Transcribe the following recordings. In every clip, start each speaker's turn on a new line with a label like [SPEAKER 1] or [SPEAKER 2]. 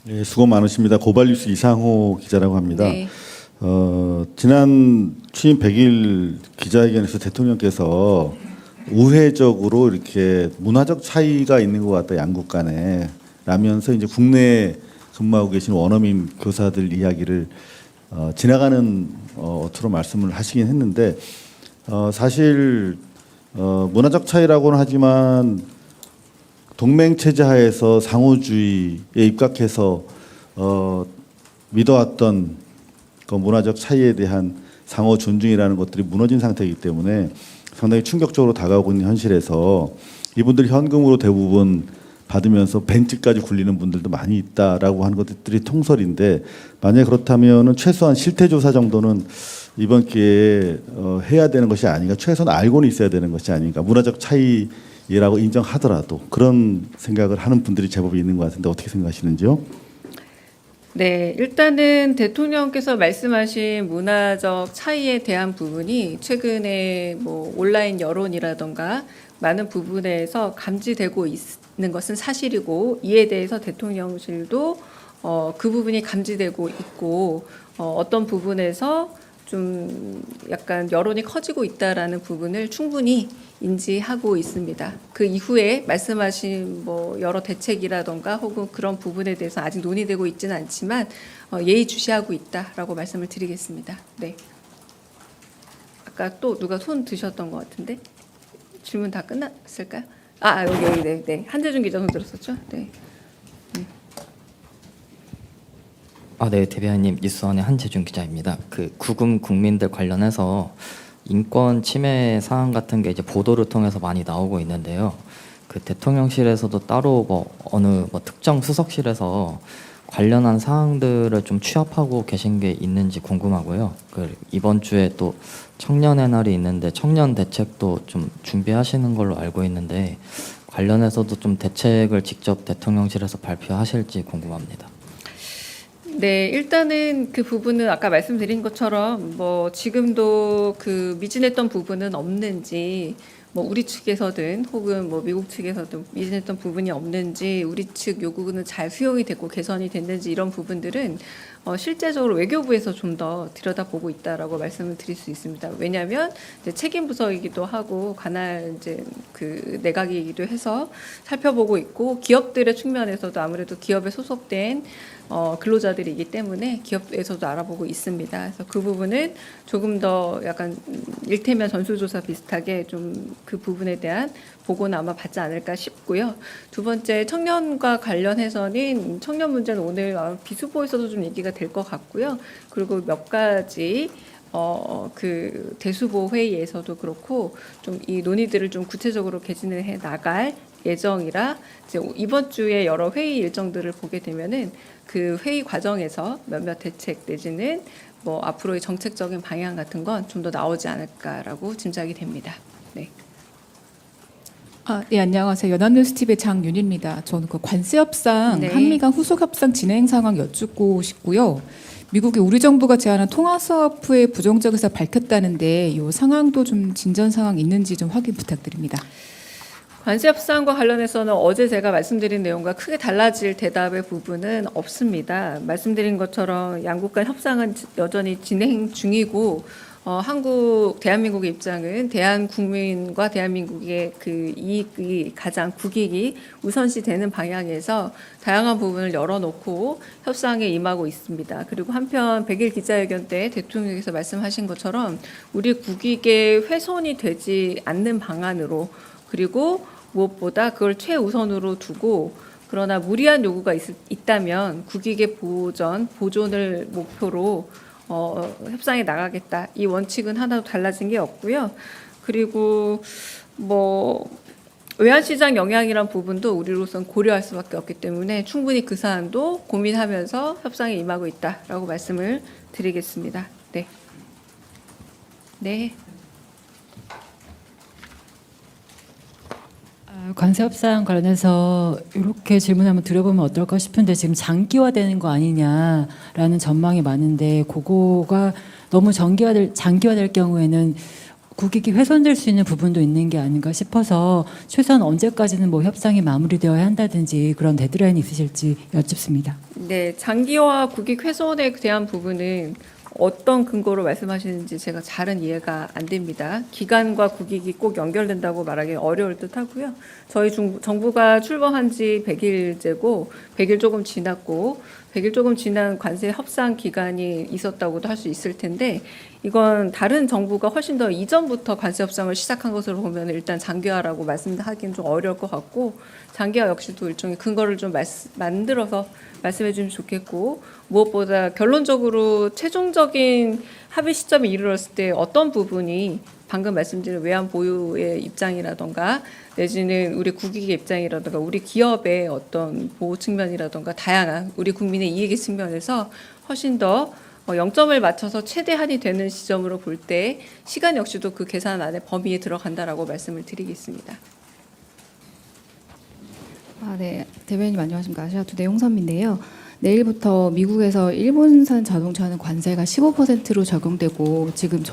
[SPEAKER 1] 네, 수고 많으십니다. 고발뉴스 이상호 기자라고 합니다.
[SPEAKER 2] 네.
[SPEAKER 1] 지난 취임 100일 기자회견에서 대통령께서 우회적으로 이렇게 문화적 차이가 있는 것 같다 양국 간에 라면서 이제 국내에 근무하고 계신 원어민 교사들 이야기를 지나가는 어투로 말씀을 하시긴 했는데 사실 문화적 차이라고는 하지만 동맹 체제 하에서 상호주의에 입각해서 믿어왔던 그 문화적 차이에 대한 상호 존중이라는 것들이 무너진 상태이기 때문에 상당히 충격적으로 다가오고 있는 현실에서 이분들이 현금으로 대부분 받으면서 벤츠까지 굴리는 분들도 많이 있다라고 하는 것들이 통설인데 만약 그렇다면은 최소한 실태 조사 정도는 이번 기회에 해야 되는 것이 아닌가, 최소한 알고는 있어야 되는 것이 아닌가, 문화적 차이라고 인정하더라도 그런 생각을 하는 분들이 제법 있는 것 같은데 어떻게 생각하시는지요?
[SPEAKER 2] 네, 일단은 대통령께서 말씀하신 문화적 차이에 대한 부분이 최근에 뭐 온라인 여론이라던가 많은 부분에서 감지되고 있는 것은 사실이고, 이에 대해서 대통령실도 그 부분이 감지되고 있고, 어떤 부분에서 좀 약간 여론이 커지고 있다라는 부분을 충분히 인지하고 있습니다. 그 이후에 말씀하신 뭐 여러 대책이라던가 혹은 그런 부분에 대해서 아직 논의되고 있지는 않지만 예의주시하고 있다라고 말씀을 드리겠습니다. 네. 아까 또 누가 손 드셨던 것 같은데 질문 다 끝났을까요? 여기 네. 한재준 기자 손 들었었죠? 네.
[SPEAKER 3] 네, 대변인님, 뉴스원의 한재준 기자입니다. 그 구금 국민들 관련해서 인권 침해 사안 같은 게 이제 보도를 통해서 많이 나오고 있는데요. 그 대통령실에서도 따로 어느 특정 수석실에서 관련한 사항들을 좀 취합하고 계신 게 있는지 궁금하고요. 그 이번 주에 또 청년의 날이 있는데 청년 대책도 좀 준비하시는 걸로 알고 있는데 관련해서도 좀 대책을 직접 대통령실에서 발표하실지 궁금합니다.
[SPEAKER 2] 네, 일단은 그 부분은 아까 말씀드린 것처럼 뭐 지금도 그 미진했던 부분은 없는지, 뭐 우리 측에서든 혹은 뭐 미국 측에서든 미진했던 부분이 없는지, 우리 측 요구는 잘 수용이 됐고 개선이 됐는지, 이런 부분들은 실제적으로 외교부에서 좀 더 들여다보고 있다라고 말씀을 드릴 수 있습니다. 왜냐하면 이제 책임 부서이기도 하고 관할 이제 그 내각이기도 해서 살펴보고 있고, 기업들의 측면에서도 아무래도 기업에 소속된 근로자들이기 때문에 기업에서도 알아보고 있습니다. 그래서 그 부분은 조금 더 약간 일테면 전수조사 비슷하게 좀 그 부분에 대한 보고는 아마 받지 않을까 싶고요. 두 번째, 청년과 관련해서는 청년 문제는 오늘 비수보에서도 좀 얘기가 될 것 같고요. 그리고 몇 가지 그 대수보 회의에서도 그렇고 좀 이 논의들을 좀 구체적으로 개진을 해 나갈 예정이라, 이제 이번 주에 여러 회의 일정들을 보게 되면은 그 회의 과정에서 몇몇 대책 내지는 뭐 앞으로의 정책적인 방향 같은 건 좀 더 나오지 않을까라고 짐작이 됩니다. 네.
[SPEAKER 4] 네, 안녕하세요. 연합뉴스TV의 장윤입니다. 저는 그 관세 협상,
[SPEAKER 2] 네.
[SPEAKER 4] 한미 간 후속 협상 진행 상황 여쭙고 싶고요. 미국이 우리 정부가 제안한 통화 사업 후에 부정적 의사 밝혔다는데 이 상황도 좀 진전 상황 있는지 좀 확인 부탁드립니다.
[SPEAKER 2] 관세 협상과 관련해서는 어제 제가 말씀드린 내용과 크게 달라질 대답의 부분은 없습니다. 말씀드린 것처럼 양국 간 협상은 여전히 진행 중이고, 대한민국의 입장은 대한국민과 대한민국의 그 이익이 가장 국익이 우선시 되는 방향에서 다양한 부분을 열어놓고 협상에 임하고 있습니다. 그리고 한편 100일 기자회견 때 대통령께서 말씀하신 것처럼 우리 국익에 훼손이 되지 않는 방안으로, 그리고 무엇보다 그걸 최우선으로 두고, 그러나 무리한 요구가 있다면 국익의 보존을 목표로 협상에 나가겠다. 이 원칙은 하나도 달라진 게 없고요. 그리고 뭐 외환시장 영향이란 부분도 우리로선 고려할 수밖에 없기 때문에 충분히 그 사안도 고민하면서 협상에 임하고 있다라고 말씀을 드리겠습니다. 네. 네.
[SPEAKER 5] 관세 협상 관련해서 이렇게 질문 한번 드려보면 어떨까 싶은데, 지금 장기화되는 거 아니냐라는 전망이 많은데, 그거가 너무 장기화될 경우에는 국익이 훼손될 수 있는 부분도 있는 게 아닌가 싶어서 최소한 언제까지는 뭐 협상이 마무리되어야 한다든지 그런 데드라인이 있으실지 여쭙습니다.
[SPEAKER 2] 네, 장기화 국익 훼손에 대한 부분은 어떤 근거로 말씀하시는지 제가 잘은 이해가 안 됩니다. 기간과 국익이 꼭 연결된다고 말하기 어려울 듯 하고요. 저희 정부가 출범한 지 100일째고 100일 조금 지났고 100일 조금 지난 관세 협상 기간이 있었다고도 할 수 있을 텐데 이건 다른 정부가 훨씬 더 이전부터 관세 협상을 시작한 것으로 보면 일단 장기화라고 말씀하기는 좀 어려울 것 같고 장기화 역시도 일종의 근거를 좀 만들어서 말씀해 주면 좋겠고 무엇보다 결론적으로 최종적인 합의 시점에 이르렀을 때 어떤 부분이 방금 말씀드린 외환 보유의 입장이라던가 내지는 우리 국익의 입장이라던가 우리 기업의 어떤 보호 측면이라던가 다양한 우리 국민의 이익의 측면에서 훨씬 더 0점을 맞춰서 최대한이 되는 시점으로 볼 때 시간 역시도 그 계산 안에 범위에 들어간다라고 말씀을 드리겠습니다.
[SPEAKER 6] 네. 대변인님 안녕하십니까. 아시아투데이 홍선미인데요. 내일부터 미국에서 일본산 자동차는 관세가 15%로 적용되고 지금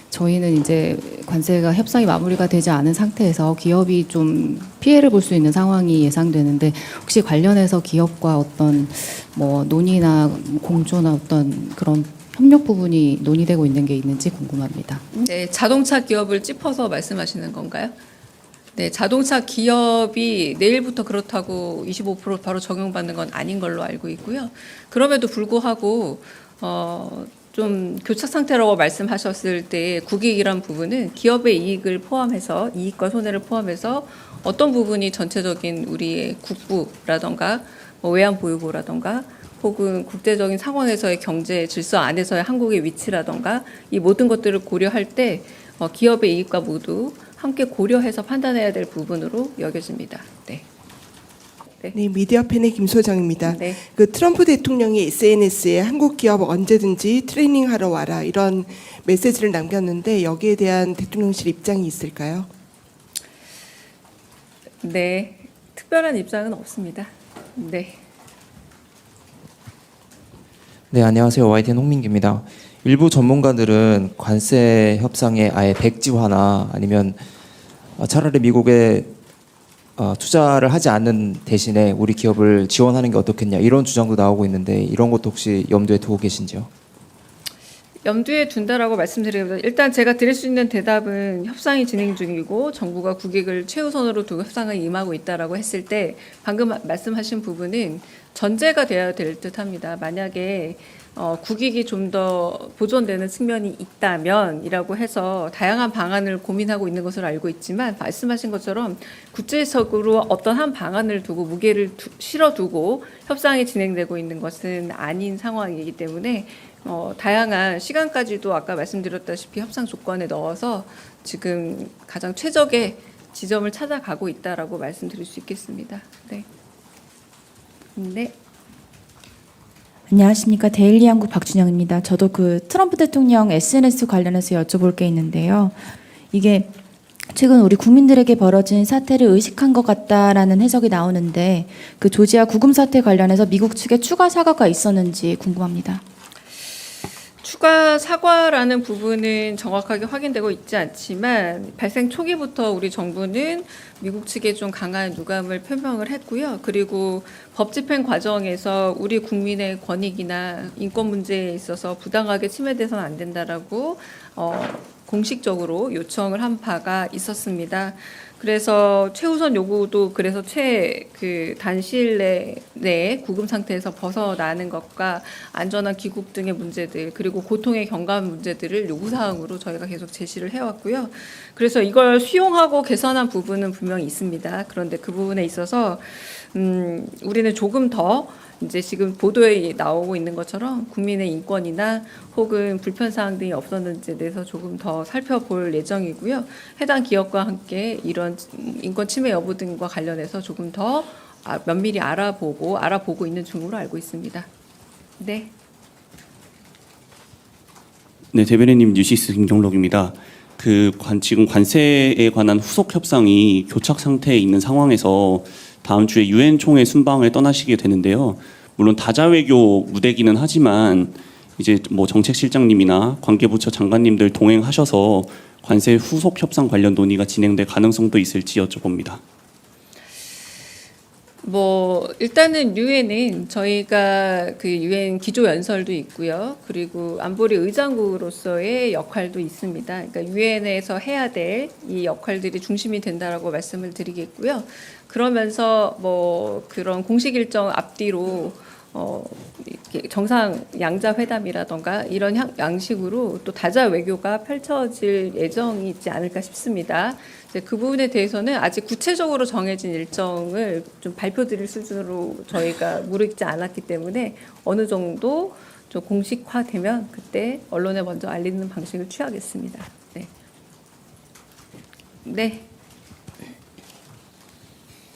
[SPEAKER 6] 저희는 이제 관세가 협상이 마무리가 되지 않은 상태에서 기업이 좀 피해를 볼 수 있는 상황이 예상되는데 혹시 관련해서 기업과 어떤 뭐 논의나 공조나 어떤 그런 협력 부분이 논의되고 있는 게 있는지 궁금합니다.
[SPEAKER 2] 네, 자동차 기업을 짚어서 말씀하시는 건가요? 네, 자동차 기업이 내일부터 그렇다고 25% 바로 적용받는 건 아닌 걸로 알고 있고요. 그럼에도 불구하고 좀 교착 상태라고 말씀하셨을 때 국익이란 부분은 기업의 이익을 포함해서 이익과 손해를 포함해서 어떤 부분이 전체적인 우리의 국부라던가 외환 보유고라던가 혹은 국제적인 상황에서의 경제 질서 안에서의 한국의 위치라던가 이 모든 것들을 고려할 때 기업의 이익과 모두 함께 고려해서 판단해야 될 부분으로 여겨집니다. 네.
[SPEAKER 7] 네, 미디어팬의 김소정입니다.
[SPEAKER 2] 네.
[SPEAKER 7] 그 트럼프 대통령이 SNS에 한국 기업 언제든지 트레이닝하러 와라 이런 메시지를 남겼는데 여기에 대한 대통령실 입장이 있을까요?
[SPEAKER 2] 네, 특별한 입장은 없습니다. 네.
[SPEAKER 8] 네, 안녕하세요. YTN 홍민기입니다. 일부 전문가들은 관세 협상에 아예 백지화나 아니면 차라리 미국에 투자를 하지 않는 대신에 우리 기업을 지원하는 게 어떻겠냐 이런 주장도 나오고 있는데 이런 것도 혹시 염두에 두고 계신지요?
[SPEAKER 2] 염두에 둔다라고 말씀드립니다. 일단 제가 드릴 수 있는 대답은 협상이 진행 중이고 정부가 국익을 최우선으로 두고 협상을 임하고 있다라고 했을 때 방금 말씀하신 부분은 전제가 되어야 될 듯합니다. 만약에 국익이 좀 더 보존되는 측면이 있다면이라고 해서 다양한 방안을 고민하고 있는 것으로 알고 있지만 말씀하신 것처럼 구체적으로 어떤 한 방안을 두고 무게를 실어두고 협상이 진행되고 있는 것은 아닌 상황이기 때문에 다양한 시간까지도 아까 말씀드렸다시피 협상 조건에 넣어서 지금 가장 최적의 지점을 찾아가고 있다라고 말씀드릴 수 있겠습니다. 네. 네.
[SPEAKER 9] 안녕하십니까. 데일리 한국 박준영입니다. 저도 그 트럼프 대통령 SNS 관련해서 여쭤볼 게 있는데요. 이게 최근 우리 국민들에게 벌어진 사태를 의식한 것 같다라는 해석이 나오는데 그 조지아 구금 사태 관련해서 미국 측에 추가 사과가 있었는지 궁금합니다.
[SPEAKER 2] 추가 사과라는 부분은 정확하게 확인되고 있지 않지만 발생 초기부터 우리 정부는 미국 측에 좀 강한 유감을 표명을 했고요. 그리고 법 집행 과정에서 우리 국민의 권익이나 인권 문제에 있어서 부당하게 침해돼서는 안 된다라고 공식적으로 요청을 한 바가 있었습니다. 그래서 최우선 요구도 그래서 단시일 내에 구금 상태에서 벗어나는 것과 안전한 귀국 등의 문제들 그리고 고통의 경감 문제들을 요구사항으로 저희가 계속 제시를 해왔고요. 그래서 이걸 수용하고 개선한 부분은 분명히 있습니다. 그런데 그 부분에 있어서 우리는 조금 더 이제 지금 보도에 나오고 있는 것처럼 국민의 인권이나 혹은 불편사항 등이 없었는지에 대해서 조금 더 살펴볼 예정이고요. 해당 기업과 함께 이런 인권 침해 여부 등과 관련해서 조금 더 면밀히 알아보고 있는 중으로 알고 있습니다. 네.
[SPEAKER 10] 네, 대변인님 뉴시스 김경록입니다. 지금 관세에 관한 후속 협상이 교착 상태에 있는 상황에서 다음 주에 유엔 총회 순방을 떠나시게 되는데요. 물론 다자외교 무대기는 하지만 이제 뭐 정책실장님이나 관계부처 장관님들 동행하셔서 관세 후속 협상 관련 논의가 진행될 가능성도 있을지 여쭤봅니다.
[SPEAKER 2] 뭐 일단은 유엔은 저희가 그 유엔 기조 연설도 있고요. 그리고 안보리 의장국으로서의 역할도 있습니다. 그러니까 유엔에서 해야 될 이 역할들이 중심이 된다라고 말씀을 드리겠고요. 그러면서 뭐 그런 공식 일정 앞뒤로 이렇게 정상 양자 회담이라던가 이런 양식으로 또 다자 외교가 펼쳐질 예정이 있지 않을까 싶습니다. 이제 그 부분에 대해서는 아직 구체적으로 정해진 일정을 좀 발표드릴 수준으로 저희가 무르익지 않았기 때문에 어느 정도 좀 공식화되면 그때 언론에 먼저 알리는 방식을 취하겠습니다. 네. 네.